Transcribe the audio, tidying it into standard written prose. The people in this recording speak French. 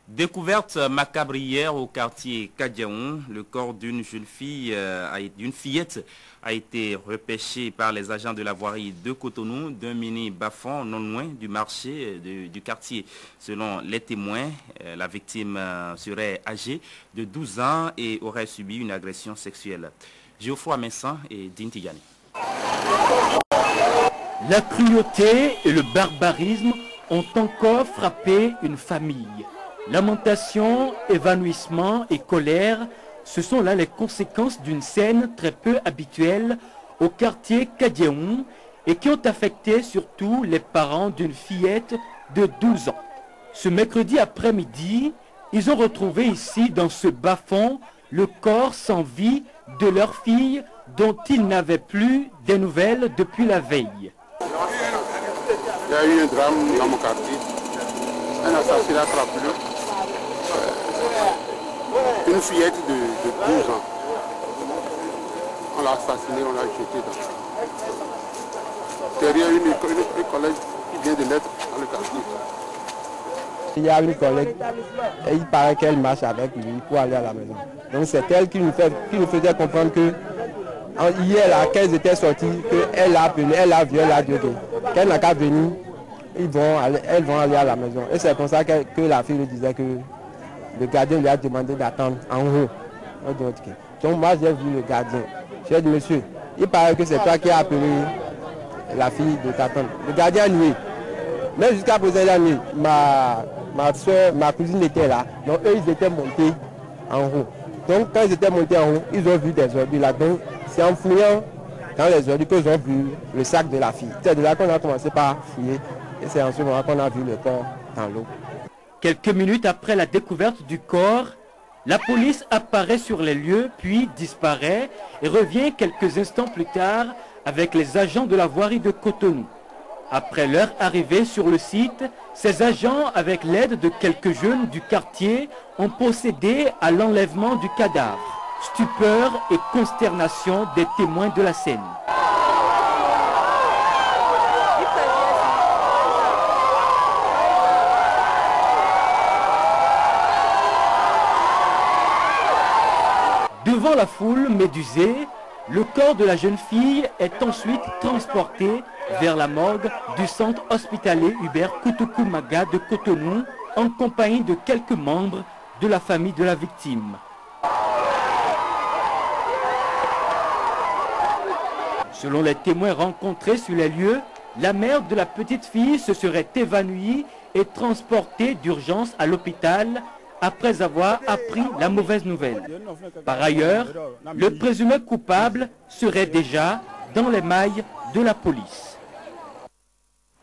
Découverte macabre hier au quartier Kadiaon, le corps d'une jeune fille, d'une fillette a été repêché par les agents de la voirie de Cotonou d'un mini bas-fond non loin du marché du quartier. Selon les témoins, la victime serait âgée de 12 ans et aurait subi une agression sexuelle. Geoffroy Messan et Dintigani. La cruauté et le barbarisme ont encore frappé une famille. Lamentation, évanouissement et colère, ce sont là les conséquences d'une scène très peu habituelle au quartier Kadiaon et qui ont affecté surtout les parents d'une fillette de 12 ans. Ce mercredi après-midi, ils ont retrouvé ici dans ce bas-fond le corps sans vie de leur fille dont ils n'avaient plus des nouvelles depuis la veille. Il y a eu un drame dans mon quartier, un assassinat crapuleux. Une fillette de 12 ans. On l'a assassinée, on l'a jetée derrière une collègue qui vient de naître dans le quartier. Il y a une collègue, et il paraît qu'elle marche avec lui pour aller à la maison. Donc c'est elle qui nous faisait comprendre que hier, là, qu'elles étaient sorties, qu'elle a appelé, elle a vu, elle a dit qu'elle n'a qu'à venir, elles vont aller à la maison. Et c'est comme ça que la fille lui disait que le gardien lui a demandé d'attendre en haut. Donc moi j'ai vu le gardien. J'ai dit monsieur, il paraît que c'est toi qui as appelé la fille de t'attendre. Le gardien a nué. Mais jusqu'à présent il a nué. Ma soeur, ma cousine était là. Donc eux ils étaient montés en haut. Donc quand ils étaient montés en haut, ils ont vu des ordures là. Donc c'est en fouillant dans les ordures qu'ils ont vu le sac de la fille. C'est de là qu'on a commencé par fouiller. Et c'est en ce moment qu'on a vu le corps dans l'eau. Quelques minutes après la découverte du corps, la police apparaît sur les lieux, puis disparaît et revient quelques instants plus tard avec les agents de la voirie de Cotonou. Après leur arrivée sur le site, ces agents, avec l'aide de quelques jeunes du quartier, ont procédé à l'enlèvement du cadavre. Stupeur et consternation des témoins de la scène. Devant la foule médusée, le corps de la jeune fille est ensuite transporté vers la morgue du centre hospitalier Hubert Koutoukou-Maga de Cotonou en compagnie de quelques membres de la famille de la victime. Selon les témoins rencontrés sur les lieux, la mère de la petite fille se serait évanouie et transportée d'urgence à l'hôpital après avoir appris la mauvaise nouvelle. Par ailleurs, le présumé coupable serait déjà dans les mailles de la police.